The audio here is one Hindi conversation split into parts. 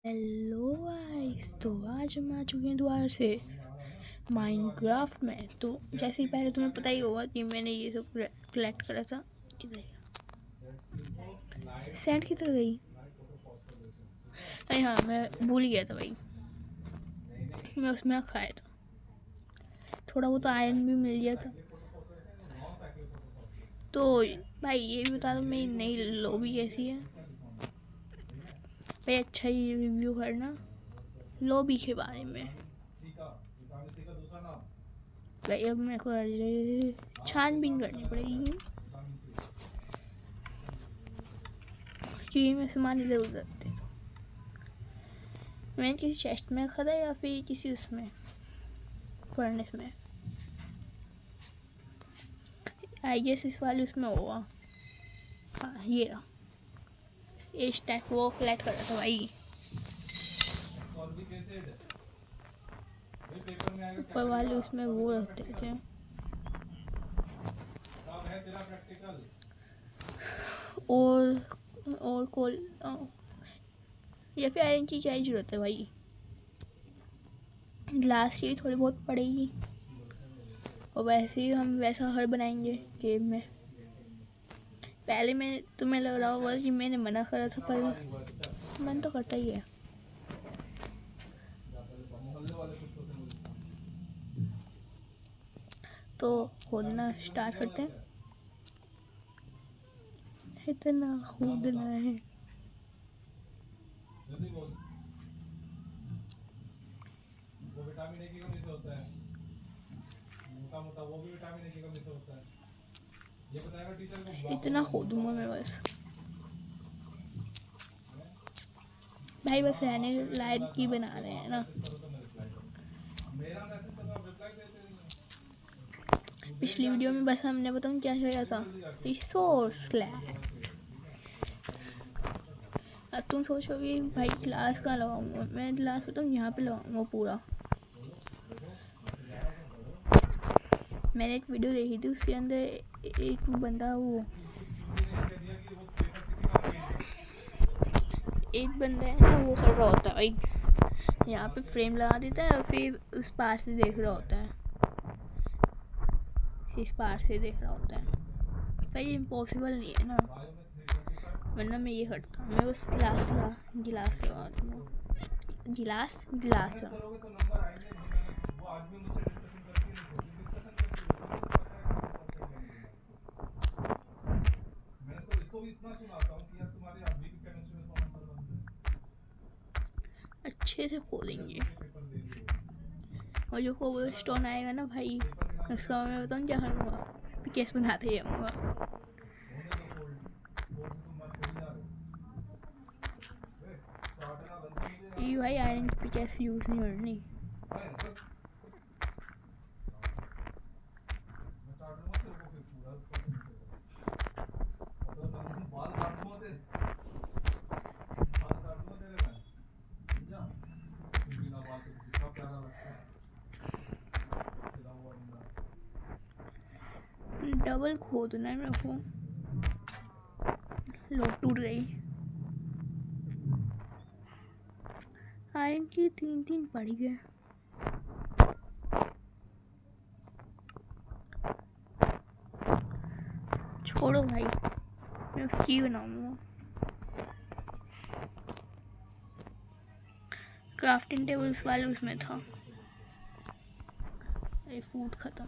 हेलो गाइस, तो आज हम आ चुके हैं दोबारा से माइनक्राफ्ट में। तो जैसे ही पहले तुम्हें पता ही होगा कि मैंने ये सब कलेक्ट करा था। किधर सैंड किधर गई? अरे हाँ, मैं भूल गया था भाई, मैं उसमें खाया था। थोड़ा बहुत आयरन भी मिल गया था। तो भाई ये भी बता दो मेरी नई लॉबी कैसी है भाई। अच्छा ही रिव्यू करना लॉबी के बारे में भाई। अब मेरे को छानबीन करनी पड़ेगी क्योंकि मैं सामान इधर उधर रखते तो। मैंने किसी चेस्ट में रखा था या फिर किसी उसमें फर्नेस में। आई गेस इस वाले उसमें होगा। हाँ ये रहा, इस टाइप वो कलेक्ट कर रहा था भाई। ऊपर वाले उसमें वो रखते थे। और कोल या फिर आयरन की क्या ही जरूरत है भाई। ग्लास की थोड़ी बहुत पड़ेगी और वैसे ही हम वैसा घर बनाएंगे गेम में। पहले मैं तुम्हें लग रहा होगा कि मैंने मना करा था, पर मन तो करता ही है। तो खोदना स्टार्ट करते हैं। इतना खोदना है। वो विटामिन ए की कमी से होता है, मोटा मोटा वो भी विटामिन ए की कमी से होता है। ये बताएगा टीचर को। इतना खोदूंगा मैं बस भाई, बस रहने लायक की बना रहे हैं ना। पिछली वीडियो में बस हमने बताऊँ क्या किया था, रिसोर्स स्लैब। अब तुम सोचो भी भाई क्लास कहाँ लगाऊंगा मैं। क्लास बताऊँ यहाँ पे लगाऊंगा पूरा। मैंने एक वीडियो देखी थी, उसके अंदर एक बंदा एक बंदा है ना, वो कर रहा होता है भाई। यहाँ पे फ्रेम लगा देता है और फिर उस पार से देख रहा होता है, इस पार से देख रहा होता है भाई। इम्पॉसिबल नहीं है ना, वरना मैं ये करता। मैं बस गिलास लगा दूँगा। गिलास अच्छे से खोदेंगे। और जो कोबल स्टोन आएगा ना भाई, उसका मैं बताऊँ क्या करूँगा, पिकेस बनाते जाऊँगा। ये भाई आयरन की पिकेस यूज़ नहीं करनी। डबल खोदना है मेरे को। लो टूट गई। आयरन की तीन पड़ी है। छोड़ो भाई, मैं उसकी बनाऊंगा। क्राफ्टिंग टेबल उस वाले उसमें था। ये फूड खत्म।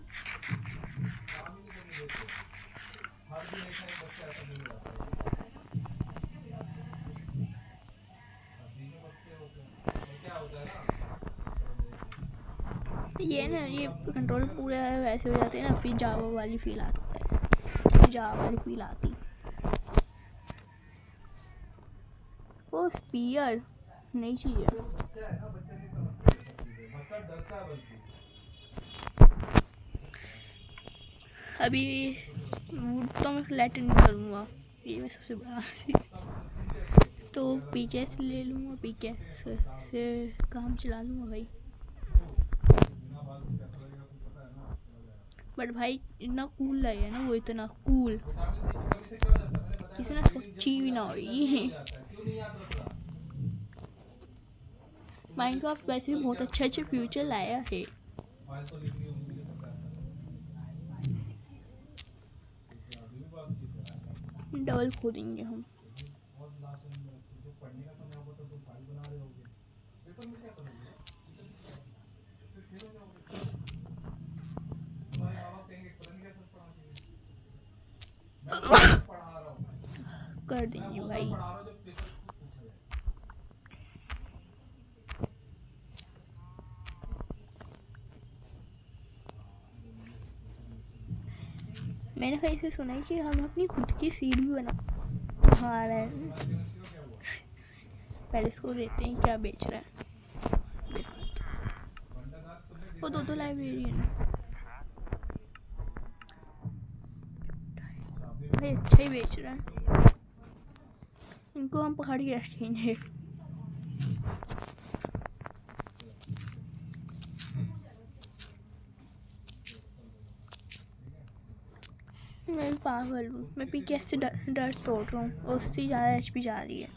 ये ना, ये कंट्रोल पूरा वैसे हो जाते हैं ना, फिर जावा वाली फील आती। वो स्पीयर नहीं चाहिए। अभी तो मैं फ्लैट नहीं करूँगा, ये मैं सबसे बड़ा तो पीकेस ले लूँगा। पीकेस से काम चला लूँगा भाई। बट भाई इतना कूल लगे ना, वो इतना कूल किसी ने सोची भी ना हो रही है। माइनक्राफ्ट वैसे भी बहुत अच्छे अच्छे फ्यूचर लाया है। डबल खोदेंगे हम। कर देंगे भाई। मैंने कहीं से सुना है कि हम अपनी खुद की सीड भी बना। हाँ रहा है, पहले इसको देते हैं क्या बेच रहा है। वो दो लाइब्रेरियन है भाई, अच्छा ही बेच रहा है। इनको हम पकड़ के रखेंगे। मैं पागल हूँ, मैं पीकेएस से डर तोड़ रहा हूँ, उससे ज़्यादा एचपी जा रही है।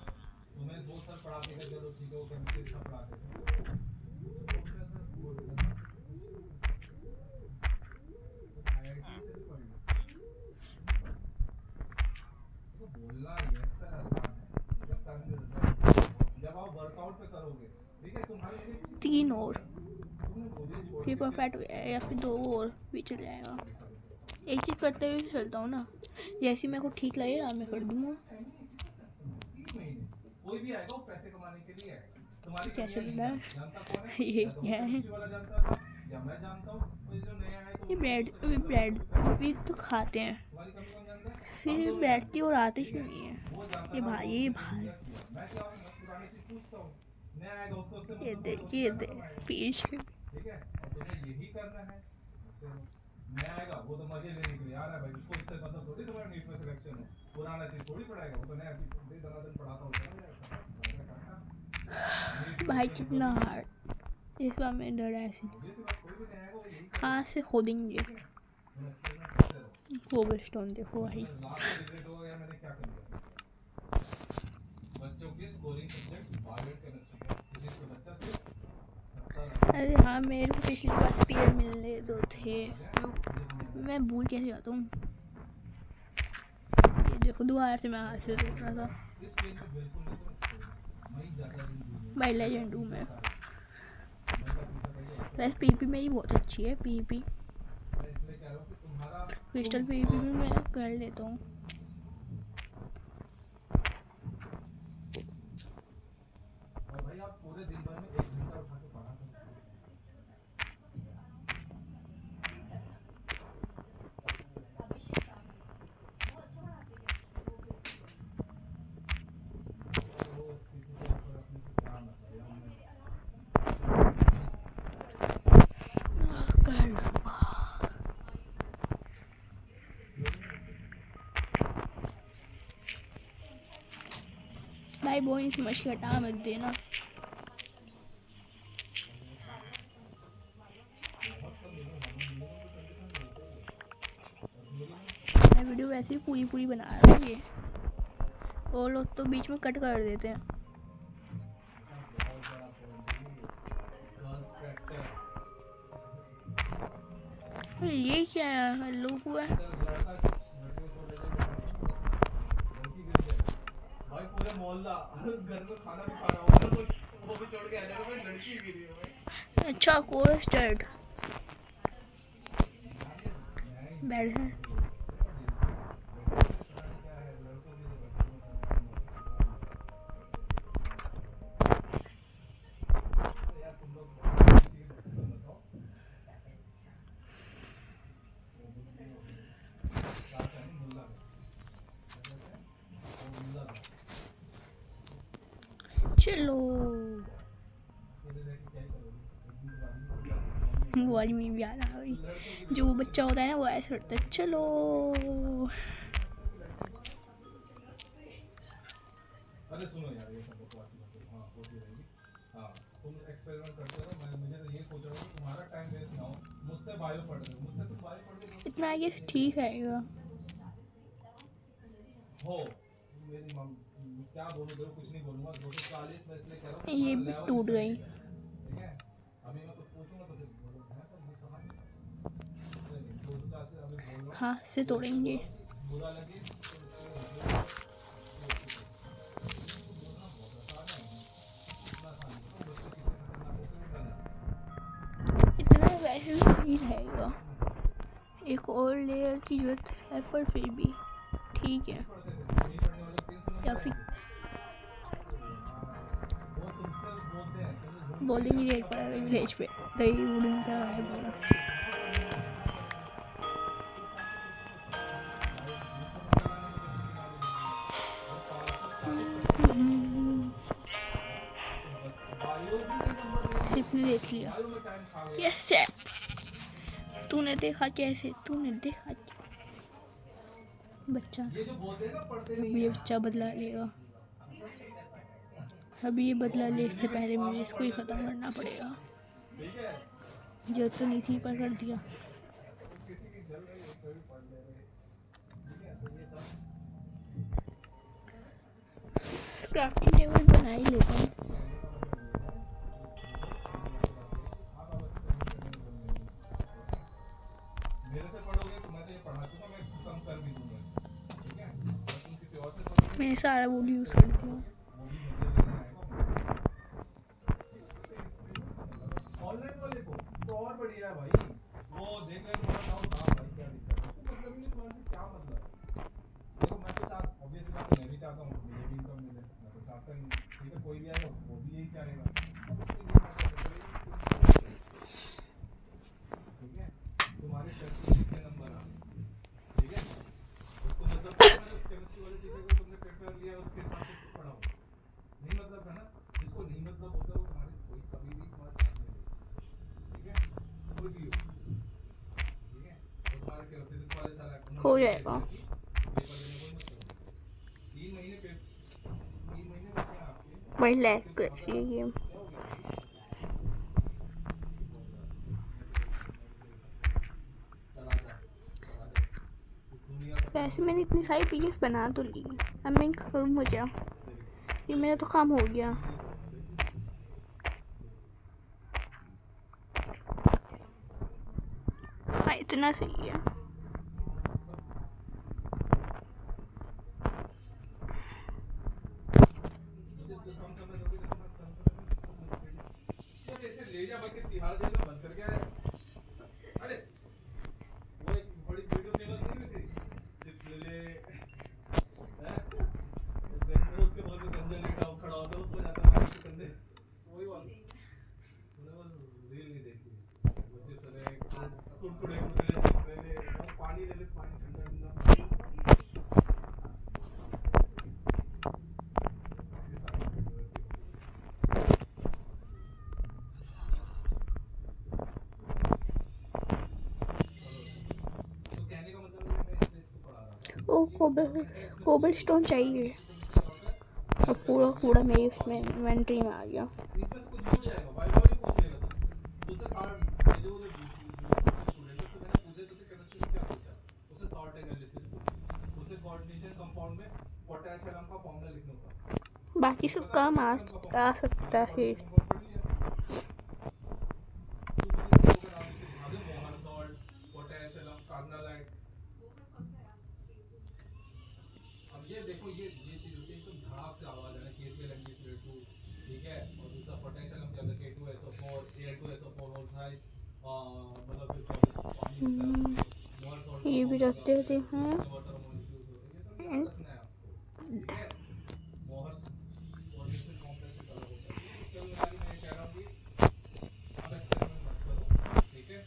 तीन और फिर परफेक्ट हो जाएगा, या फिर 2 और भी चल जाएगा। एक चीज़ करते हुए चलता हूँ ना, जैसे मेरे को ठीक लगेगा मैं कर दूँगा। कैसे पता है ये क्या है? ये ब्रेड भी तो खाते हैं, फिर ब्रेड की और आते क्यों नहीं है? ये भाई ये दे पीछे। भाई कितना हार्ड, इस बार मैं डरा ऐसे हाथ से खोदेंगे। कोबलस्टोन देखो भाई, अरे हाँ मेरे को पिछली बार स्पीयर मिलने तो थे, मैं भूल कैसे जाता हूँ। ये देखो दोबारा से मैं हाथ से देख रहा था। भाई लेजेंड हूँ मैं। वैसे पीपी मेरी बहुत अच्छी है, पीपी क्रिस्टल पीपी भी मैं कर लेता हूँ। भाई बोइंग समझ के हटा मत देना। मैं वीडियो वैसे ही पूरी बना रहा हूँ, ये और लोग तो बीच में कट कर देते हैं। ये क्या है? लोग हुआ है भाई, पूरे मोहल्ला घर में खाना भी खा रहा होगा कोई, वो भी छोड़ के आ जाएगा भाई, लड़की गिरी है भाई। अच्छा कोर्स स्टार्ट बैठ है। चलो वो वाली मीम भी याद आ गई, जो वो बच्चा होता है ना वो ऐसे करता है चलो। अरे सुनो यार, ये सब बकवास मत करो। हाँ होती रहेगी। हाँ तुम एक्सपेरिमेंट करते रहो, मैं मुझे तो ये सोच रहा हूँ कि तुम्हारा टाइम वेस्ट ना हो। मुझसे बायो पढ़ रहे हो, मुझसे तुम बायो पढ़ के इतना आई गेस ठीक रहेगा। हो मेरी मम क्या बोलूं, देखो कुछ नहीं बोलूंगा। 240 मैं इसलिए कह रहा हूँ, ये भी टूट गई। हाथ से तोड़ेंगे। इतना वैसे भी सही रहेगा, एक और लेयर की जरूरत है पर फिर भी ठीक है। या फिर बॉलिंग रेट पड़ा है विलेज पे, दही उड़ूंगा क्या है बोला। सिप ने देख लिया। यस सिप, तूने देखा कैसे, तूने देखा बच्चा। अभी ये बच्चा बदला लेगा, अभी ये बदला ले, इससे पहले मुझे इसको ही ख़त्म करना पड़ेगा। जो तो नहीं थी पर कर दिया। क्राफ्टिंग टेबल बना ही लेता हूँ। मैंने सारा वुड यूज़ कर दिया। ऑनलाइन वाले को तो और बढ़िया है भाई, वो देख ले तो बताओ भाई क्या दिक्कत है, तो मतलब ही नहीं तुम्हारे से क्या मतलब है। देखो मैं तो चाहता, ऑब्वियसली बात है, मैं भी चाहता हूँ मुझे भी इनकम मिले, मैं तो चाहता ही हूँ, ठीक है, कोई भी आएगा वो भी यही चाहेगा, ठीक है। तुम्हारे टेस्ट में कितने नंबर आ, ठीक है, उसको मतलब केमिस्ट्री वाले टीचर को तुमने पेपर लिया उसके हिसाब से पढ़ाओ, नहीं मतलब है ना, जिसको नहीं मतलब होता है वो तुम्हारे कोई कभी भी तुम्हारे साथ नहीं देगा, ठीक है, कोई भी हो, ठीक है। तो तुम्हारे फिजिक्स वाले सर हो जाएगा, पेपर देने को मत करो, 3 महीने बचे हैं आपके, वही लैग कर रही है गेम। वैसे मैंने इतनी सारी पीसेस बना तो ली, अब मैं करूँ क्या, ये मेरा तो काम हो गया। हाँ इतना सही है। ले जा भाई, तिहाड़ जेल में बंद कर गया है। अरे वो एक बड़ी वीडियो फेमस नहीं हुई थी, चिप्स ले ले उसके बगल में गंजा लेटा खड़ा होता है, उसमें जाता है उसके कंधे, वही वाला। तूने बस रील नहीं देखी, वो चिप्स ले कुरकुरे चिप्स ले ले, पानी ले ले, पानी ठंडा ठंडा पानी। ओ कोबल स्टोन चाहिए, और पूरा कूड़ा मेरी उसमें इन्वेंट्री में आ गया। इसमें से कुछ भी हो जाएगा, वाई वाई पूछ लेगा तुझसे 60 जो स्टूडेंट उससे मैंने पूछा तुझसे केमिस्ट्री में क्या पूछा, उससे सॉर्ट एनालिसिस पूछा, उससे कोऑर्डिनेशन कंपाउंड में पोटेशियम का फार्मूला लिखने का, बाकी सब काम आ सकता है। अब ये देखो ये चीज होती है, एकदम धड़ाक से आवाज है ना, KCl NaCl2, ठीक है, और दूसरा पोटेशियम हम क्या K2SO4 Al2SO4 और थ्राइस, मतलब फिर पानी होता है, ये भी रखते होते हैं। ठीक है, मोहर्स ऑर्बिटल कॉम्प्लेक्स एक अलग होता है, ठीक है। तो चल मिला के मैं ये कह रहा हूँ कि अब एक्सपेरिमेंट मत करो, ठीक है,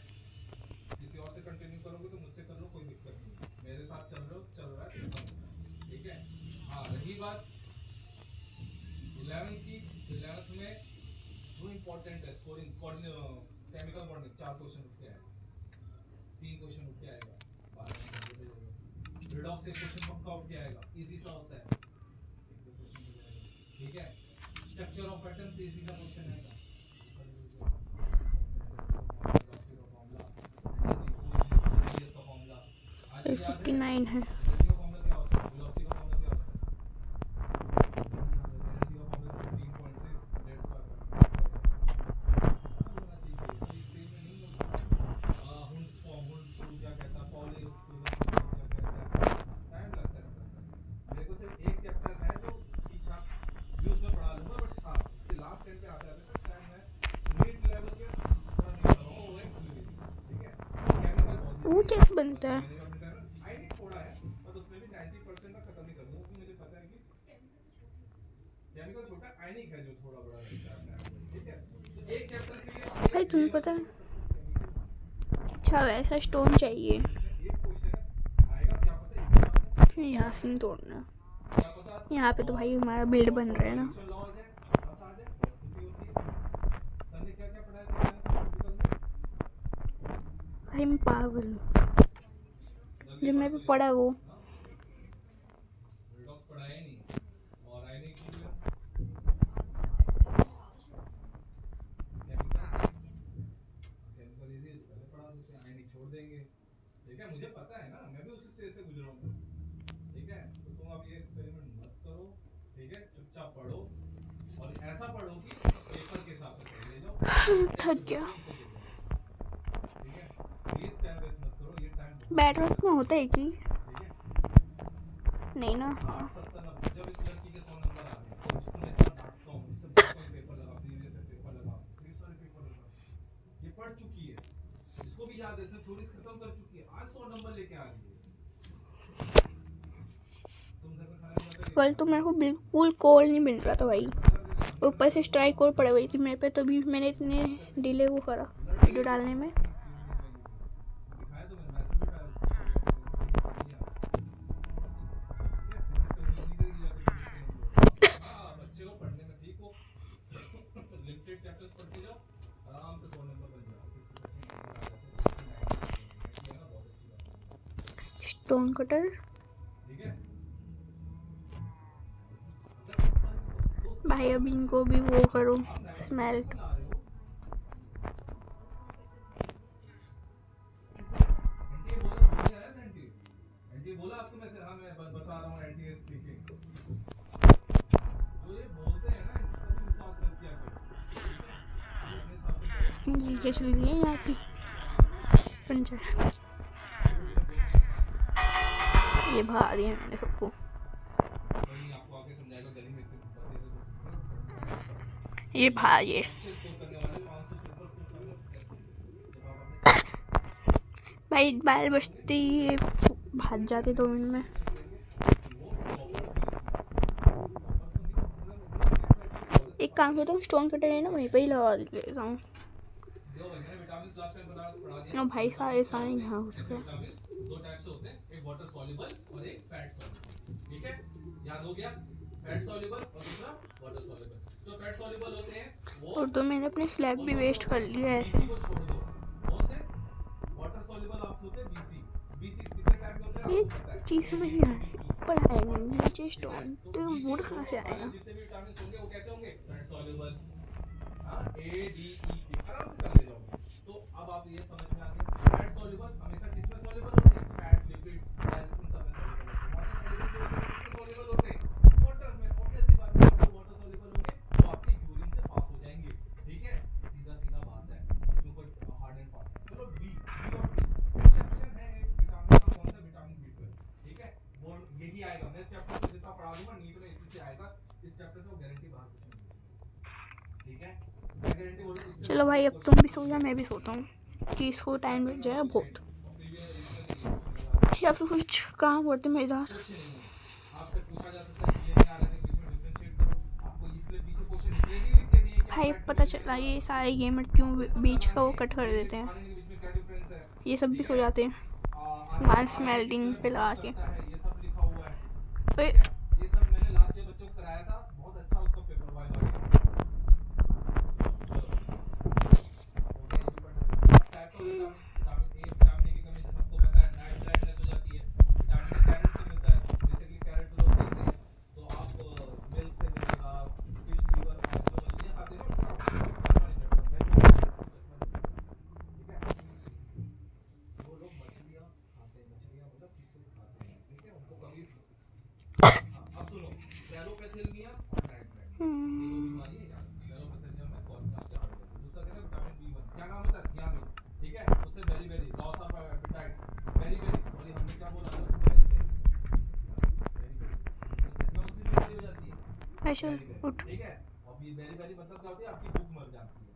किसी और से कंटिन्यू करोगे तो मुझसे कर लो, कोई दिक्कत नहीं, मेरे साथ चल रहे हो, चल रहा है, ठीक है। हाँ रही बात 11th में जो इम्पोर्टेंट है स्कोरिंग केमिकल बॉन्डिंग, 4 क्वेश्चन उठ के आएगा, 3 क्वेश्चन उठ के आएगा, 12 रिडॉक्स एक क्वेश्चन पक्का उठ के आएगा, इजी सा होता है, ठीक है। स्ट्रक्चर ऑफ एटम्स इजी सा क्वेश्चन आएगा, 59 है। वो कैसे बनता है? भाई तुम्हें पता है? अच्छा वैसा स्टोन चाहिए, फिर यहाँ से नहीं तोड़ना। यहाँ पे तो भाई हमारा बिल्ड बन रहा है ना। भाई मैं पागल हूँ, जब मैं भी पढ़ा वो थक गया। बैटवर्क में होता है कि नहीं ना? कल तो मेरे को बिल्कुल कॉल नहीं मिल रहा था भाई, ऊपर से स्ट्राइक कॉल पड़ गई थी मेरे पे, तभी मैंने इतने डिले वो करा वीडियो डालने में। स्टोन कटर भाई, अब इनको भी वो करो स्मेल्ट। ये चल रही है यहाँ की पंचायत, ये भगा दिया मैंने सबको। ये भाई भाई बैल बजती भाग जाते 2 मिनट में। एक काम करता हूँ, स्टोन कटर है ना वहीं पे ही लगा देता हूँ। नो भाई सारे यहाँ उसके और तो मैंने अपने स्लैब भी वेस्ट कर लिया ऐसे। ये चीज़ समझ नहीं आ रही, पर आएगा नीचे स्टोन तो वुड कहाँ से आएगा? चलो भाई अब तुम भी सो जा, मैं भी सोता हूँ कि इसको टाइम लग जाएगा बहुत, या फिर कुछ काम करते मैं इधर। भाई पता चला ये सारे गेमर क्यों बीच का वो कट कर देते हैं, ये सब भी सो जाते हैं सामान स्मेल्टिंग पे लगा के। उठ वेरी वेरी मतलब क्या होती है, आपकी भूख मर जाती है।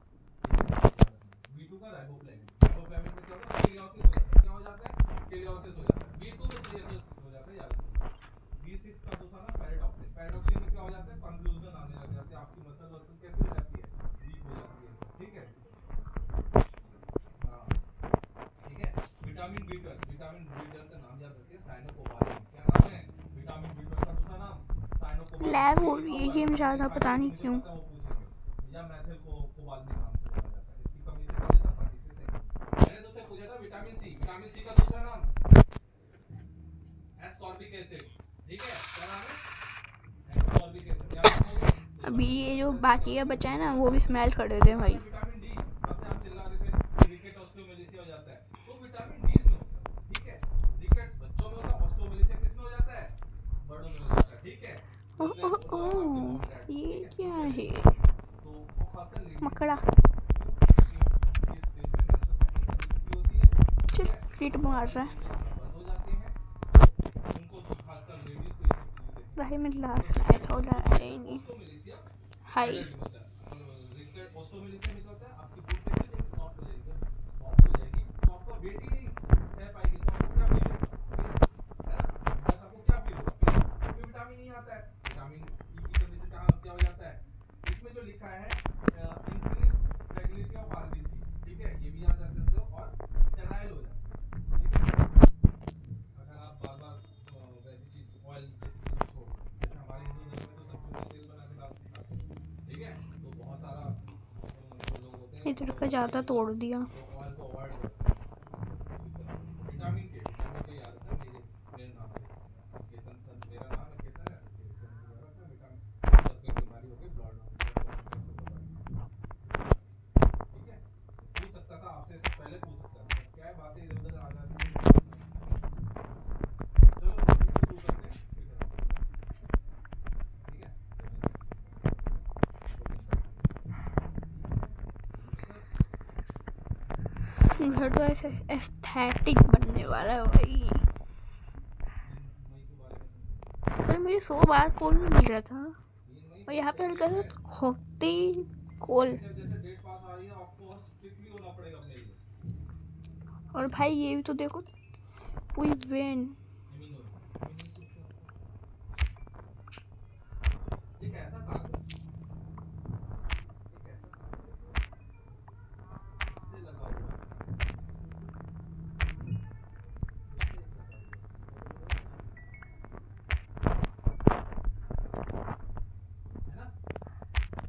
B2 का राइबोफ्लेविन, राइबोफ्लेविन में क्या होता है, केलियोसिस हो जाता है। क्या हो जाता है, केलियोसिस हो जाता है। B2 में केलियोसिस हो जाता है, याद रखिए। B6 का दूसरा नाम पैराडॉक्सिन, पैराडॉक्सिन में क्या हो जाता है, कंक्लूजन आने लग जाती है, आपकी मसल वसल कैसे हो जाती है, वीक हो जाती है सब, ठीक है। हाँ ठीक है। विटामिन B12, विटामिन B12 का नाम याद रखिए, साइनोकोबालेमिन। क्या नाम है, विटामिन B12 का दूसरा नाम साइनोकोबालेमिन। लैब वही हो लिखा रही है हुआ है, गेम पढ़ने ज़्यादा, लिखाने पता में नहीं तुम्हें जो क्यों। पता है वो पूछेंगे। या मैथिल को कोबालमिन नाम से जाना जाता है, इसकी कमी से क्या हो जाता है, फटीसी से। मैंने तो उससे पूछा था विटामिन सी, विटामिन सी का दूसरा नाम एस्कॉर्बिक एसिड, ठीक है। क्या नाम है, एस्कॉर्बिक एसिड, याद रखोगे। अभी विटामिन सी ये का जो दूसरा बाकी का एस्कॉर्बिक बचा है एसिड, ना, वो भी कैल्शियम। स्मेल कर देते हैं उसके बाद भाई। है विटामिन डी, तब से आप चिल्ला रहे थे रिकेट ऑस्टियोमेलिसिया हो जाता है, तो विटामिन डी में होता है, ठीक है। रिकेट्स बच्चों में होता है, ऑस्टियोमेलिसिया किस में हो जाता है, बड़ों में हो जाता है, ठीक है। ओ जैसे ओ ओ आपके मॉम डैड, ये ठीक है, क्या ठीक है है? लेडीज में, तो और खासकर लेडीज में मकड़ा। होता है। क्यों, क्योंकि उनकी स्टेज में मेंस्ट्रुअल साइकिल चली चुकी होती है, ठीक चल, है। हीट और बहुत मार सारे रहा है चेंजेस उनमें बंद हो जाते हैं, तो उनको खासकर लेडीज को ये सब चीजें देखने को भाई। मैं मिलती है। तो लास्ट आया रिकेट्स था, बच्चों में आया होता ही है, नहीं। ऑस्टियोमेलिसिया हाय। एडल्ट में होता है। रिकेट ऑस्टियोमेलिसिया में क्या होता है, आपकी बोन कैसी हो जाएगी, सॉफ्ट हो जाएगी। जब सॉफ्ट हो जाएगी तो आपका वेट ही नहीं सह पाएगी, तो आपको क्या फील होगा, पेन, है ना। बस आपको क्या फील होगा, पेन। उसमें विटामिन ई आता है, विटामिन ई की कमी से क्या क्या हो जाता है, इसमें जो लिखा है इंक्रीज फ्रेगलिटी ऑफ आरबीसी, ठीक है, ये भी याद रख सकते हो। और स्टेराइल हो जाती है, ठीक है, अगर आप बार बार वैसी चीज ऑयल जैसी चीजें छोड़ दो। जैसे हमारे हिंदू धर्म में तो सब्जियों में तेल बना के डाल के खाते हैं, ठीक है। तो बहुत सारा जो लोग होते हैं इधर जो का ज़्यादा वेजिटेरियन तोड़ लोग, दिया। वो ऑयल को अवॉइड करते हैं, कोई दिक्कत नहीं है। विटामिन के याद रखना, मेरे नाम से केतन सन, मेरा नाम है केतन है, तो केतन से याद रखना। विटामिन मतलब कोई बीमारी हो गई, ब्लड क्लॉटिंग टाइप से दवाई, ठीक है। तो पूछ सकता था आपसे, इससे पहले पूछ सकता था, बट क्या है, बातें इधर उधर आ जाती है, तो पूछना पड़ता है। चलो जल्दी से शुरू करते हैं, फिर खत्म करते हैं, ठीक है। जल्दी से प्रोटीन का घर तो ऐसे एस्थेटिक बनने वाला है भाई। 3 मई के बारे में समझे, कल मुझे 100 बार कॉल भी मिल रहा था, 3 मई और यहाँ बहुत पे सही हल्का डेट सा है। खोते कॉल। जैसे जैसे डेट पास आ रही है, आपको और स्ट्रिक्टली होना पड़ेगा अपने लिए। और भाई ये भी तो देखो, पूरी when. Amino acid, amino acid क्या होता है, एक ऐसा कार्बन, एक ऐसा कार्बन जो इससे लगा हुआ है, इससे लगा हुआ है, सी डबल ओ एच, है ना,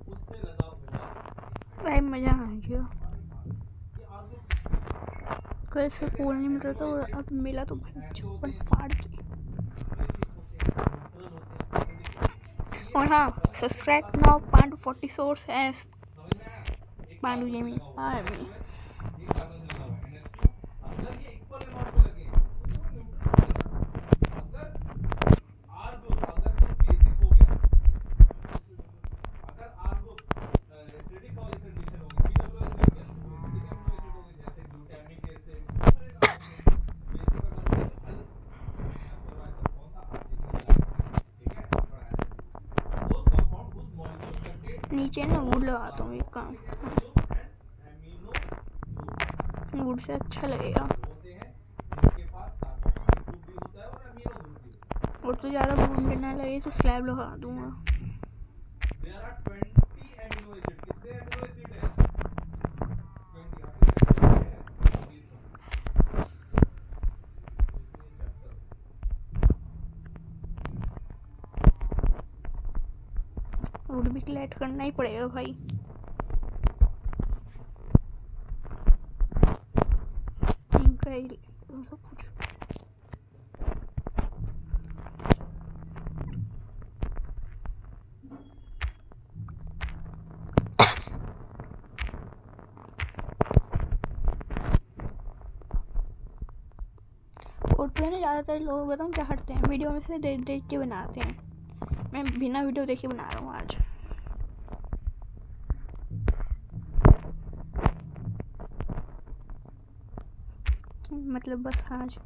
उससे लगा हुआ एक भाई हाइड्रोजन मज़ा आ गया। और एक आर ग्रुप। ये आर ग्रुप किसके लिए चाहिए, कल से कहते हैं कॉल ना नहीं मिल रहा एमिनो था, और एसिड अब मिला तो कुछ भाई ऐसे होते चप्पल हैं जो फाड़ के। बेसिक होते हैं, न्यूट्रल होते हैं, एसिडिक होते हैं। तो ये और हाँ, कौन सा मुझे बता सब्सक्राइब दो, नाउ पांडु 40 सोर्स एस समझ में आया। एक पांडु कार्बन से गेमिंग लगा हुआ है आर्मी। SOH, एक कार्बन से लगा हुआ है NH2। अगर ये इक्वल अमाउंट में लगे तो वो न्यूट्रल हो गए ना। अगर R ग्रुप अगर तो बेसिक हो गया, बेसिक एमिनो एसिड हो गया। अगर R ग्रुप एसिडिक वाली कंडीशन होगी, COOH लिख दिया, तो वो एसिडिक एमिनो एसिड हो गए, जैसे ग्लूटामिक एसिड, बहुत सारे नाम होंगे। बेसिक अगर हो गया तो हल, मैंने आपको करवाया था कौन सा, आर्जिनिन, लाइसिन, ठीक है, पढ़ाया था ये। Those compound whose molecule contain नीचे ना वुड both लगाता हूँ, एक काम carboxylic करता acid हूँ, group and amino group। Would say अच्छा कौन लगेगा। से वो होते हैं जिनके पास कार्बोक्सिलिक ग्रुप भी होता है और अमीनो ग्रुप भी होता है, और तो सिंपल, ज़्यादा वुड इजी, ना लगे तो आसान, स्लैब लगा ठीक है। दूंगा। देयर आर 20 अमीनो एसिड, कितने अमीनो एसिड है, 20। आपके लेक्चर में है 20 वाला, तो इसलिए ये चैप्टर है। वुड भी कलेक्ट करना ही पड़ेगा भाई। इनका ही सब कुछ। और तो है ना, ज़्यादातर लोग बताऊँ क्या करते हैं, वीडियो में से देख देख के बनाते हैं। मैं बिना वीडियो देखे बना रहा हूँ आज, मतलब बस आज।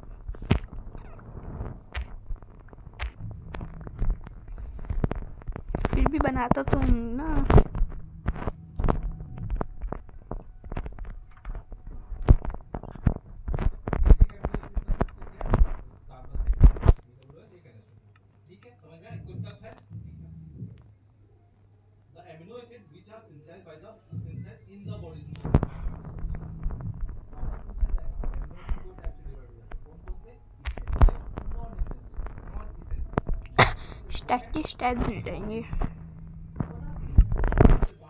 फिर भी बनाता तो हूँ ना। टैक्टिक स्टाइल मिल जाएंगे। बाहर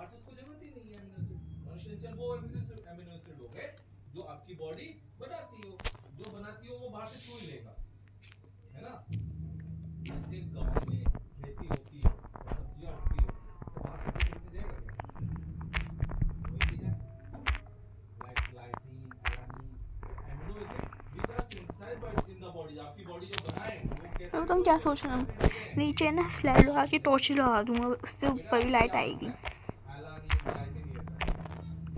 से उसको जरूरत ही नहीं है अमीनो एसिड। नॉन एसेंशियल वो अमीनो एसिड हो गए जो आपकी बॉडी बनाती हो, जो बनाती हो वो बाहर से क्यों ही लेगा, है ना। जिसके गांव में खेती होती है और सब्जियां उगती होती है तो बाहर से कोई खरीदने जाएगा क्या? वही चीज है। Like glycine, alanine, amino acid which are synthesized by in the body, आपकी बॉडी जो बनाए वो कैसे तो तुम क्या सोच रहे हो? नीचे ना स्लाइड लगा के टॉर्च लगा दूंगा, उससे ऊपर भी लाइट आएगी। एलानिन, ग्लाइसिन ये सब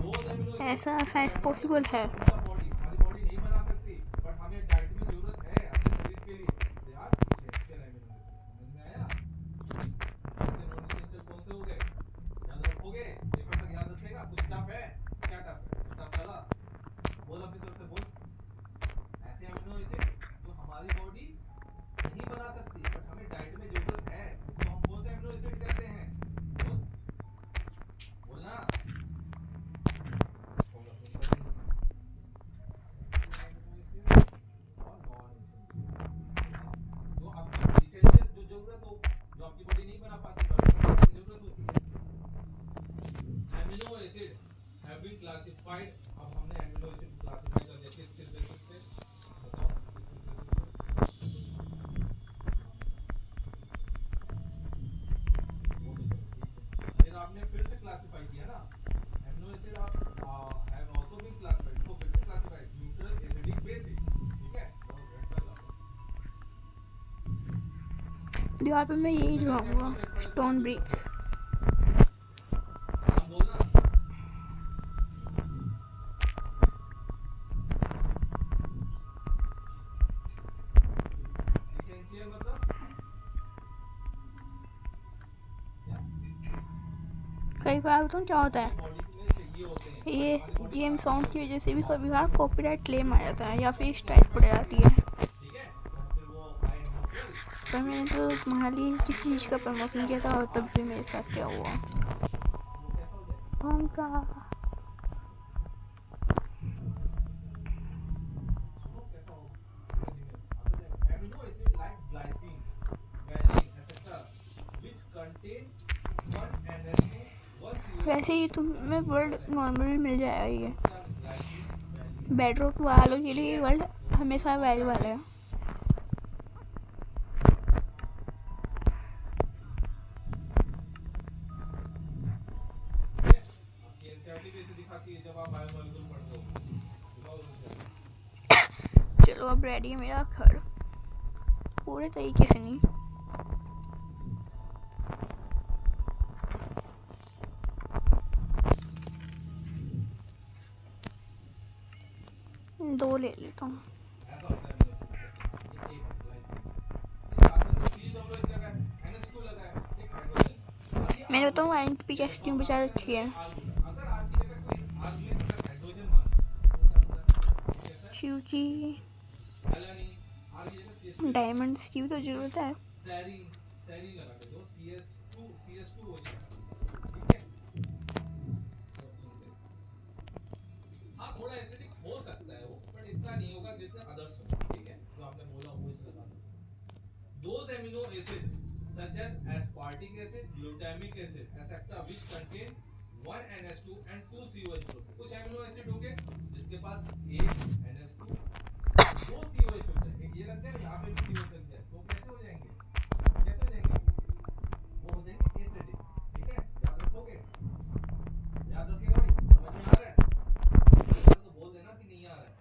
दोज अमीनो एसिड ऐसा साइंस पॉसिबल है। इन द बॉडी, हमारी बॉडी नहीं बना सकती बट हमें डाइट में जरूरत है अपने शरीर के लिए। They are essential amino acid. समझ में आया? एसेंशियल नॉन एसेंशियल कौन से हो गए याद रखोगे? पेपर तक याद रखेगा? कुछ टफ है? क्या टफ है? टफ लगा? बोल अपनी तरफ से बोल। ऐसे अमीनो एसिड जो हमारी बॉडी नहीं बना सकती बट हमें डाइट में जरूरत है, उसको हम कौन से अमीनो एसिड कहते हैं? बोल बोलना। होगा सुनता नहीं है। अमीनो एसिड और नॉन एसेंशियल, जो आपकी एसेंशियल जो जरूरत हो, जो आपकी बॉडी नहीं बना पाती बट आपकी जरूरत होती है। Amino acid have been classified. अब हमने अमीनो एसिड को क्लासिफाई कर दिया किस किस बेसिस पे? बताओ किस किस बेसिस पे? वो तो चलो ठीक है, फिर आपने फिर से क्लासिफाई किया ना। Amino acid have also been classified, इसको फिर से क्लासिफाइड न्यूट्रल, एसिडिक, बेसिक। ठीक है, बहुत रेड कर लो। दीवार पे मैं यही लगाऊंगा, स्टोन ब्रिक्स। नाम बोलना। एसेंशियल मतलब क्या? कई बार बताऊँ क्या होता है, बॉडी में चाहिए होते हैं ये हमारी बॉडी गेम खाती साउंड है की उसे। वजह से भी कभी कभार कॉपीराइट क्लेम आ जाता है या फिर स्ट्राइक पड़ जाती है। ठीक है, तो फिर वो आए न्यूट्रल, पर मैंने तो तुम्हारे लिए किसी चीज़ का प्रमोशन किया था और तब भी मेरे साथ क्या हुआ? वो कैसा हो जाएगा? कौन का? सुनो कैसा हो, धीरे धीमे आता जाएगा। Amino acid like glycine, valine एसेटा व्हिच कंटेन 1 NH2 1 COH वैसे ही तुम्हें वर्ल्ड नॉर्मल मिल जाएगा। ये ग्लाइसिन, वैलिन बेडरॉक वालों के लिए वर्ल्ड हमेशा अवेलेबल है। ठीक है। आपकी एनसीईआरटी भी ऐसे दिखाती है जब आप बायोमोलिक्यूल पढ़ते हो। दिखाओ एनसीईआरटी। चलो अब रेडी है मेरा घर, पूरे तरीके से नहीं। दो ले लेता हूँ। ऐसा होता है अमीनो एसिड का इस्तेमाल। ये एक ग्लाइसिन, इस कार्बन से COH लगा है, NH2 लगा है, एक हाइड्रोजन है। अब ये मैंने आग बताऊँ होता है, वारंटी पे क्या जब स्टीम आप बचा बात करें रखी तो है। ये आग होता है। अगर आग की जगह कोई आग में अगर हाइड्रोजन मान लो तो क्या होता है? ये कैसा है? शिव जी, एलानीन, आग की जगह CH2 डायमंड स्टीव तो जरूरत है। सेरीन, सेरीन लगा के दो, CS2 हो जाएगा। ठीक है, सब सुनते हैं। हाँ थोड़ा एसिडिक हो सकता है वो, पर इतना नहीं होगा जितना अदर्स हो। ठीक है, जो आपने बोला वो इस लगा दो। Those amino acids such as aspartic acid, glutamic acid, etc. which contain 1 NH2 and 2 COH group। कुछ अमीनो एसिड हो गए जिसके पास एक NH2 दो COH होता है, एक ये लग जाए यहाँ पे भी COH लग जाए तो कैसे हो जाएंगे? कैसे हो जाएंगे? वो हो जाएंगे एसिडिक। ठीक है, याद रखोगे? याद रखेगा भाई? समझ में आ रहा है? तो बोल देना कि नहीं आ रहा है।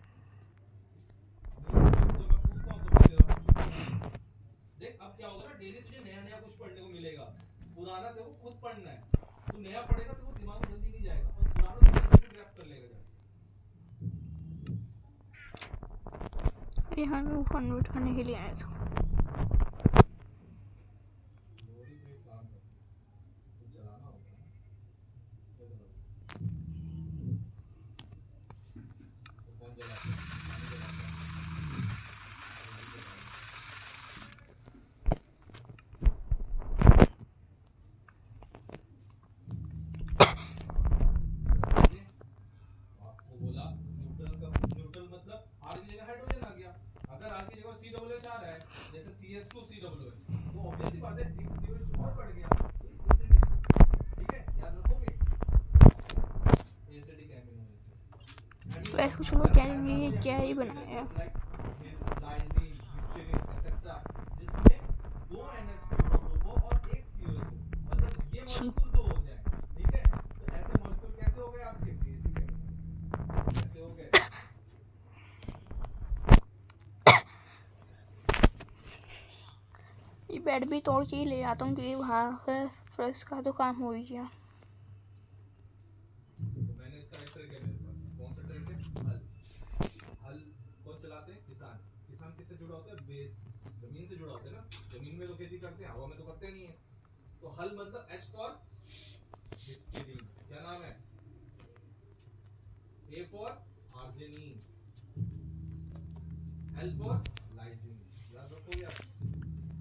नहीं जब मैं पूछता हूँ तो बोल देना चुप नहीं। देख अब क्या होगा ना, डेली तुझे नया नया कुछ पढ़ने को मिलेगा। पुराना तेरे को खुद पढ़ना है। तू नया पढ़ेगा तो वो दिमाग में जल्दी नहीं जाएगा, और पुराना तू जल्दी से ग्रैब कर लेगा जाके। यहाँ मैं वो कन्वर्ट करने के लिए आया था। लोरी तो एक काम कर, कुछ जलाना होगा ना, क्या जलाओगे? तो कौन जलाता है? पानी जलाता है, लोरी जलाएगा। समझे? आपको बोला न्यूट्रल का, न्यूट्रल मतलब आर की जगह हाइड्रोजन आ गया। अगर आर की जगह COH आ रहा है जैसे CS2 COH, तो ऑब्वियस सी बात है एक वैसे कुछ लोग कह रहे हैं ये क्या ही बनाया है। लाइसिन, हिस्टीडीन एक्सेट्रा, जिसमें 2 NH2 ग्रुप हो और एक COH हो, मतलब ये छी। मॉलिक्यूल 2 हो जाए, ठीक है। तो ऐसे मॉलिक्यूल कैसे हो गए आपके? बेसिक एमिनो एसिड कैसे हो गए? ये बेड भी तोड़ के ही ले जाता हूँ क्योंकि वहाँ से फ्रेश का तो काम हो ही गया। तो मैंने इसका एक ट्रिक है मेरे पास। कौन सा ट्रिक है? हल। हल कौन चलाते हैं? किसान। किसान किससे जुड़ा होता है? बेस, जमीन से जुड़ा होता है ना। जमीन में तो खेती करते हैं, हवा में तो करते नहीं है। तो हल मतलब H फॉर हिस्टीडीन, क्या नाम है? A for arginine, L for lysine. याद रखोगे आप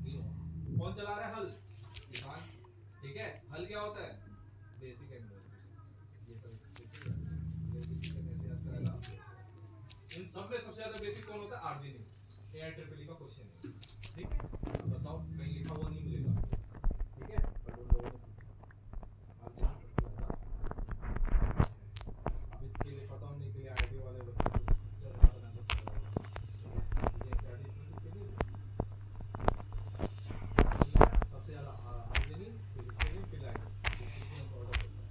तीनों। कौन चला रहा है हल? किसान, ठीक है। हल क्या होता है? Basic amino acid. ये तो बेसिक कैसे याद कराएगा आपको? इन सब में सबसे ज्यादा बेसिक कौन होता है? आर्जिनिन। AIEEE का क्वेश्चन है, ठीक है। अब बताओ, कहीं लिखा हुआ नहीं मिलेगा आपको, ठीक है, बट उन लोगों ने पूछा आर्जिनिन सबसे ज्यादा बेसिक है। अब इसके लिए पता होने के लिए आईटी वाले बच्चों को स्ट्रक्चर बना बना के पढ़ाओ, ठीक है। क्योंकि एनसीईआरटी इतने लिख के नहीं देती। समझ में आया? सबसे ज्यादा आर्जिनिन, फिर हिस्टीडीन, फिर लाइसिन, ये सीक्वेंस ऑर्डर होता है,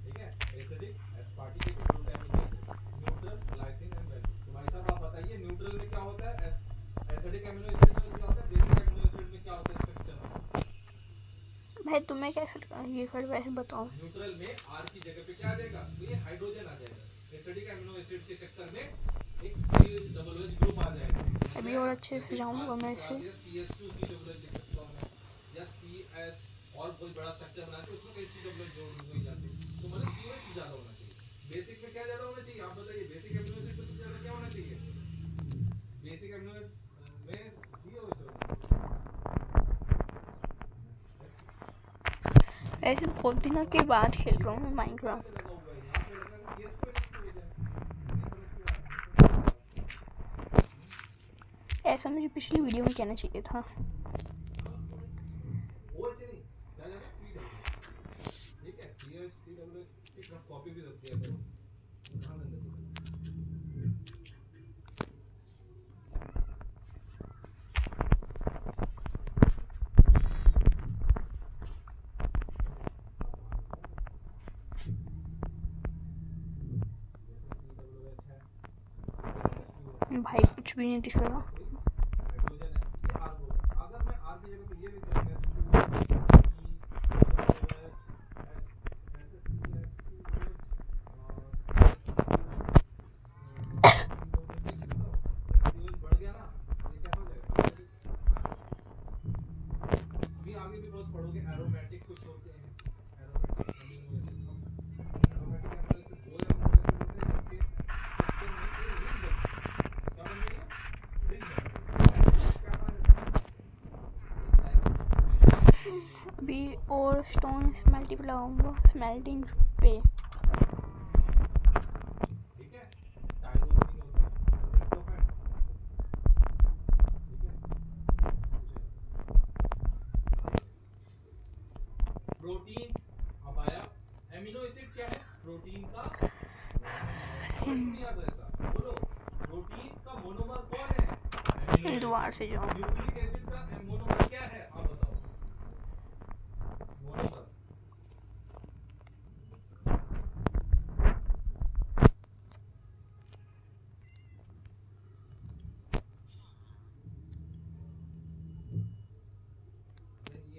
ठीक है। Acidic, aspartic acid, glutamic acid, neutral, glycine and valine. तो भाई साहब आप बताइए, न्यूट्रल में क्या होता है? एसिडिक एमिनो एसिड में क्या होता है? बेसिक एमिनो एसिड में क्या होता है स्ट्रक्चर में? भाई तुम्हें कैसे ये कर वैसे बताओ। न्यूट्रल में R की जगह पे क्या आ जाएगा? तो ये हाइड्रोजन आ जाएगा। एसिडिक एमिनो एसिड के चक्कर में एक COOH ग्रुप आ जाएगा। अभी और अच्छे से जाऊंगा मैं इसे। CH2COOH लिख सकता हूं मैं, या CH और कोई बड़ा स्ट्रक्चर बना के उसमें कहीं COOH जोड़ दूंगा या तो मतलब COH ही ज्यादा होना चाहिए। बेसिक में क्या ज्यादा होना चाहिए? आप बताइए, बेसिक एमिनो एसिड में सबसे ज्यादा क्या होना चाहिए? बेसिक एमिनो में COH होना चाहिए। ऐसे बहुत दिनों के बाद खेल रहा हूँ मैं माइनक्राफ्ट। लगा हुआ है यहाँ पे, लगा CH2NH2 हो जाए। नहीं समझ क्यों आ रहा है? नहीं समझ आ रहा आपको? ऐसा मुझे पिछली वीडियो में कहना चाहिए था। OH नहीं, क्या ज्यादा COOH, ठीक है। CH COOH एक रफ कॉपी भी रख दिया करो, कहाँ गंदा दिख रहा है? आप वहाँ लिखोगे जैसे COOH है, फिर NH2 है, भाई कुछ भी नहीं दिख रहा। कोई हाइड्रोजन है, ये R होगा। अगर मैं R की जगह पे ये लिख दूं NH2 COOH H, ऐसे CH2OH COOH लिख सकता हूँ। एक COH बढ़ गया ना, ये कैसा हो जाएगा? एसिडिक। अभी आगे भी बहुत पढ़ोगे, एरोमेटिक कुछ होते हैं, एरोमेटिक अमीनो एसिड। अब एरोमेटिक अमीनो एसिड वो अमीनो एसिड होते हैं जिनके स्ट्रक्चर में एक रिंग बन रही है। क्या बन रही है? रिंग बन रही है। ऐसे रिंग क्या कहा जाता है? जस्ट लाइक अभी और स्टोन स्मेल्टिंग पे लगाऊंगा, स्मेल्टिंग पे। ठीक है। टायरोसिन होता है, ट्रिप्टोफैन, ठीक है। पूछेगा प्रोटीन्स। अब आया एमिनो एसिड क्या है? प्रोटीन का मोनोमर। समझ क्यों नहीं आता इसका? बोलो, प्रोटीन का मोनोमर कौन है? एमिनो दोबारा एसिड। से जाओ। न्यूक्लिक एसिड का मोनोमर क्या है? आप बताओ। मोनोमर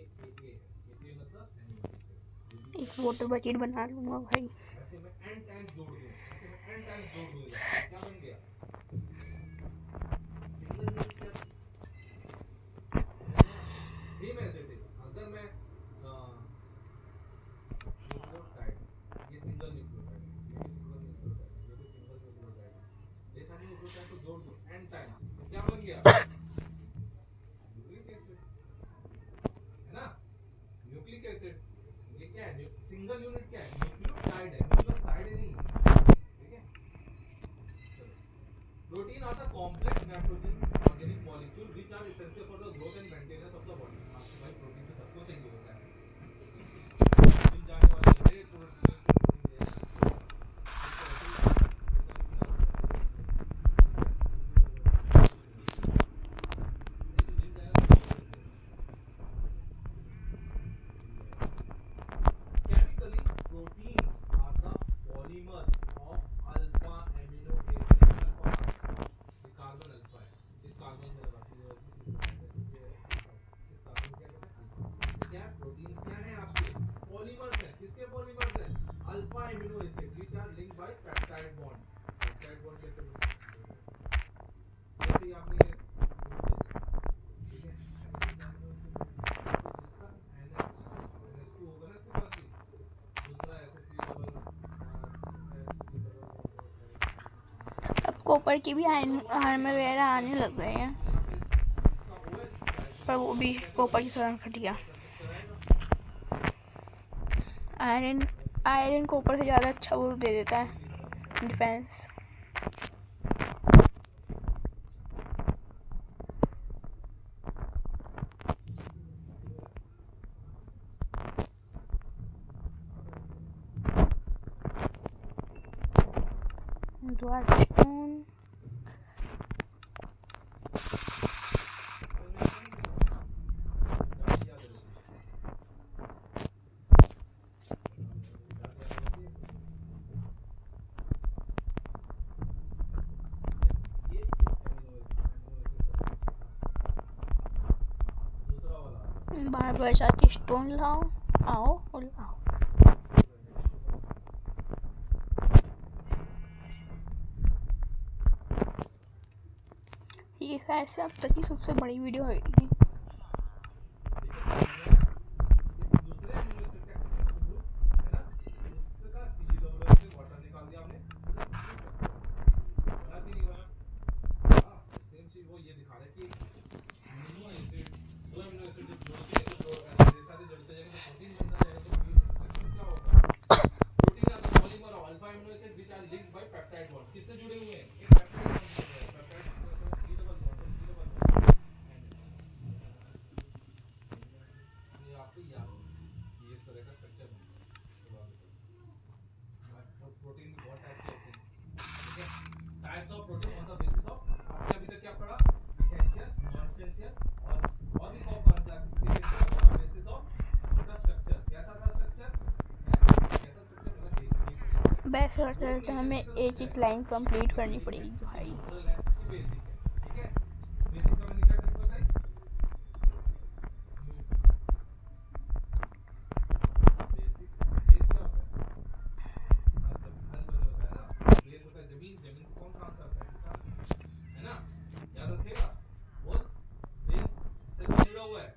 ये है। मतलब एमिनो एसिड। एक वाटर बकेट बना लूंगा भाई। ऐसे मैं n टाइम्स जोड़ दूं, ऐसे मैं n टाइम्स जोड़ दूं इधर, तो क्या बन गया? सिंगल यूनिट क्या थी? समझ में आया? Same as it is. अगर मैं न्यूक्लियोटाइड, ये सिंगल न्यूक्लियोटाइड है, ये भी सिंगल न्यूक्लियोटाइड है, ये भी सिंगल न्यूक्लियोटाइड है, ये सारे न्यूक्लियोटाइड को जोड़ दूं n टाइम्स, तो क्या बन गया? न्यूक्लिक एसिड, है ना। न्यूक्लिक एसिड ये क्या है? सिंगल यूनिट क्या है? न्यूक्लियोटाइड है, न्यूक्लियोसाइड नहीं है, ठीक है। चलो, protein are the complex nitrogen organic molecule which are essential for the growth and maintenance of the body. आपको भाई प्रोटीन तो सबको चाहिए होता है। जिम जाने वाले बड़े प्रोटीन प्रोटीन प्रोटीन ले रहे हैं, एक तो ऐसे ही सिंगल न्यूक्लियोटाइड कॉपर की भी आर्मर वगैरह आने लग गए हैं, पर वो भी कॉपर की तरह घटिया। आयरन कॉपर से ज़्यादा अच्छा वो दे देता है डिफेंस। स्टोन बार बार जाके स्टोन लाओ, आओ और लाओ। ये शायद से अब तक की सबसे बड़ी वीडियो होगी। किससे जुड़े हुए हैं? एक पेप्टाइड ये आपको याद हो, ये इस तरह का स्ट्रक्चर बनता है। प्रोटीन भी बहुत टाइप के होते हैं, ठीक है? Types of protein on the basis of आपने अभी तक क्या पढ़ा? एसेंशियल, नॉन एसेंशियल और भी classification on the basis of उनका स्ट्रक्चर। कैसा था स्ट्रक्चर? कैसा स्ट्रक्चर मतलब बेसिकली वैसे होता है तो हमें एक एक लाइन कंप्लीट करनी पड़ेगी भाई। ये बेसिक है, ठीक है? बेसिक का मैंने क्या ट्रिक बताई? बेसिक बेस क्या होता है? आज मैंने बताया ना, बेस होता है जमीन। जमीन को कौन काम करता है? किसान, है ना? याद रखिएगा। बोल, बेस से कौन जुड़ा हुआ है?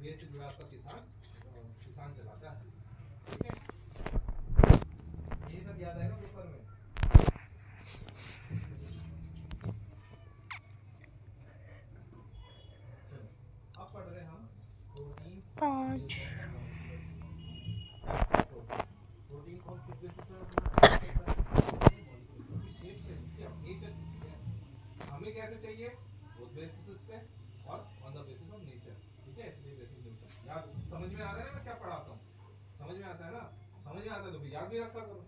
बेस से जुड़ा आपका किसान, किसान चलाता है, ठीक है? ये सब याद आएगा पेपर में। चलो अब पढ़ रहे हैं हम प्रोटीन। 5 प्रोटीन कौन किस बेसिस पे करता है? मॉलिक्यूल की शेप से, क्या नेचर से, ठीक है? हमें कैसे चाहिए? उस बेसिस पे और on the basis of nature, ठीक है? इसलिए बेसिक मिलता है। याद समझ में आ रहा है ना मैं क्या पढ़ाता हूँ? समझ में आता है ना? समझ में आता है तो फिर याद भी रखा करो।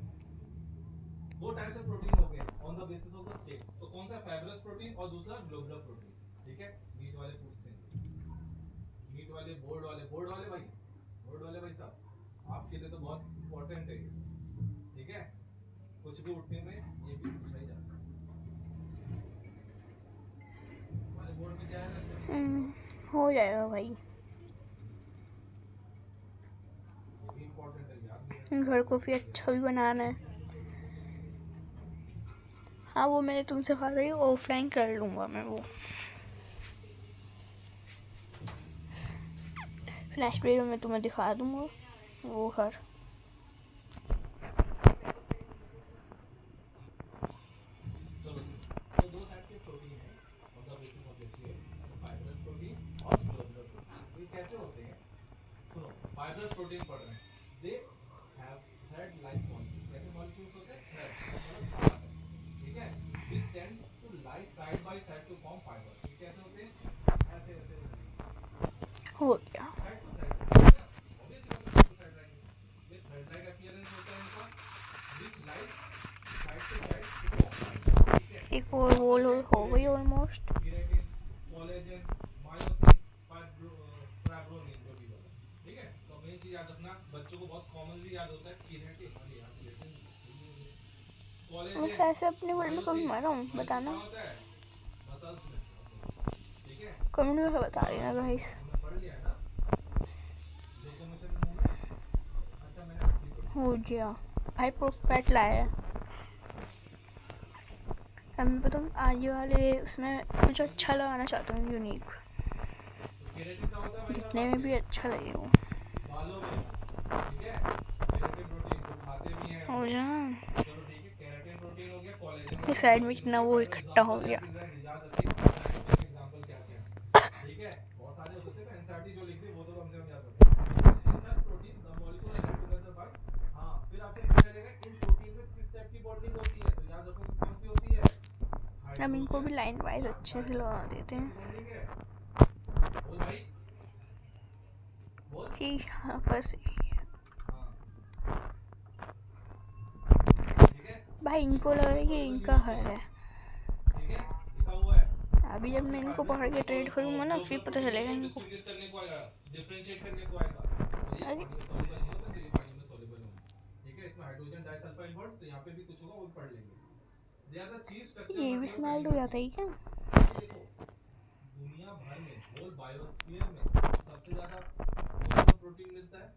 दो टाइप्स ऑफ प्रोटीन हो गए on the basis of the shape. तो कौन सा? फाइब्रस प्रोटीन और दूसरा ग्लोबुलर प्रोटीन, ठीक है? मीट वाले पूछते हैं, मीट वाले, बोर्ड वाले, बोर्ड वाले भाई, बोर्ड वाले भाई साहब, आपके लिए तो बहुत इंपॉर्टेंट है ये, ठीक है? कुछ भी उठने में ये भी पूछा ही जाता है। हमारे बोर्ड में क्या है ना, स्टडी हो जाएगा भाई। ये भी इंपॉर्टेंट है, याद भी रखना। घर को फिर अच्छा भी बनाना है। हाँ वो मैंने तुमसे कहा था ऑफलाइन कर लूँगा मैं वो। नेक्स्ट वीडियो में तुम्हें दिखा दूँगा वो घर। चलो तो दो टाइप के प्रोटीन है on the basis of the shape, fibrous protein और ग्लोबुलर प्रोटीन। तो ये कैसे होते हैं? सुनो, फाइब्रस प्रोटीन पढ़ रहे हैं। They have thread like molecules. कैसे मॉलिक्यूल्स होते हैं? थ्रेड मतलब तार, ठीक है? Which tend to lie side by side to form fibres. ये कैसे होते हैं? ऐसे ऐसे हो गया। साइड टू साइड, ठीक है? ऑब्वियसली बात है, साइड टू साइड रहेंगे। ये थ्रेड लाइक अपीयरेंस होता है इनका, which lies side to side to form fibres, ठीक है? एक और वॉल हो गई almost. Keratin, collagen, myosin, fibroin जो भी बोला, ठीक है? तो मेन चीज याद रखना, बच्चों को बहुत कॉमनली याद होता है केराटिन। अरे यार केराटिन, मैं कोलेजन, ऐसे अपने वर्ल्ड में कभी मरा हूँ बताना, होता है मसल्स में, ठीक है? कमेंट में बता देना गाइस। तुमने पढ़ लिया है ना लोकोमोशन मूवमेंट? अच्छा मैंने हड्डी पढ़ी। हो गया भाई, परफेक्ट लाया है। अब मैं बताऊँ आगे वाले उसमें कुछ अच्छा लगाना चाहता हूँ, यूनिक, तो केराटिन का होता है भाई दिखने में भी अच्छा लगे वो। बालों में, ठीक है? केराटिन प्रोटीन जो खाते भी हैं। हो जा। चलो ठीक है, केराटिन प्रोटीन हो गया, कोलेजन इस साइड में कितना वो इकट्ठा हो गया। याद रखिए एग्जांपल क्या क्या है, ठीक है। बहुत सारे होते थे एनसीईआरटी जो लिखते वो तो कम से कम याद रखो। Insert protein the molecule are together by, हां फिर आपसे पूछा जाएगा इन प्रोटीन में किस टाइप की बॉन्डिंग होती है, तो याद रखो कि कौन सी होती है, अब इनको भी लाइन वाइज अच्छे से लगा देते हैं। बॉन्डिंग है। बोल भाई बोल। ये यहाँ पर से हां ठीक है भाई इनको लग रहा है कि इनका हर है। ठीक है लिखा हुआ है। अभी जब मैं इनको पकड़ के ट्रेड करूंगा ना फिर पता चलेगा इनको। डिस्ट्रीब्यूट करने को आएगा, डिफरेंशिएट करने को आएगा, तो ये अरे पानी में सॉल्युबल नहीं होता, तो ये पानी में सॉल्युबल होंगे। ठीक है, इसमें हाइड्रोजन डाइसल्फाइड बॉन्ड, तो यहाँ पे भी कुछ होगा वो पढ़ लेंगे। They are the chief structure ये भी बनती है स्मेल्ट हो एनिमल जाता की। है क्या? भाई देखो दुनिया भर में होल बायोस्फीयर में सबसे ज्यादा कौन सा प्रोटीन मिलता है?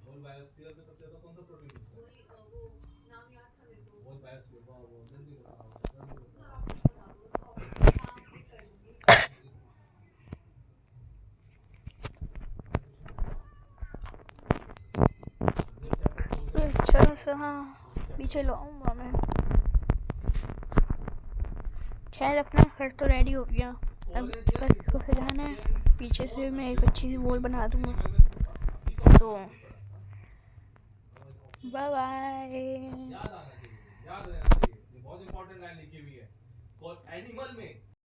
होल बायोस्फीयर में सबसे ज्यादा कौन सा प्रोटीन मिलता है? होल बायोस्फीयर, वाह वाह जल्दी बताओ जल्दी बताओ। तो अच्छा सा हाँ पीछे लाऊंगा मैं। खैर अपना घर तो रेडी हो गया, अब बस इसको सजाना है। पीछे से मैं एक अच्छी सी वॉल बना दूंगा। तो बाय बाय। याद आना चाहिए, याद रहना चाहिए, ये बहुत इंपॉर्टेंट लाइन लिखी हुई है। एनिमल में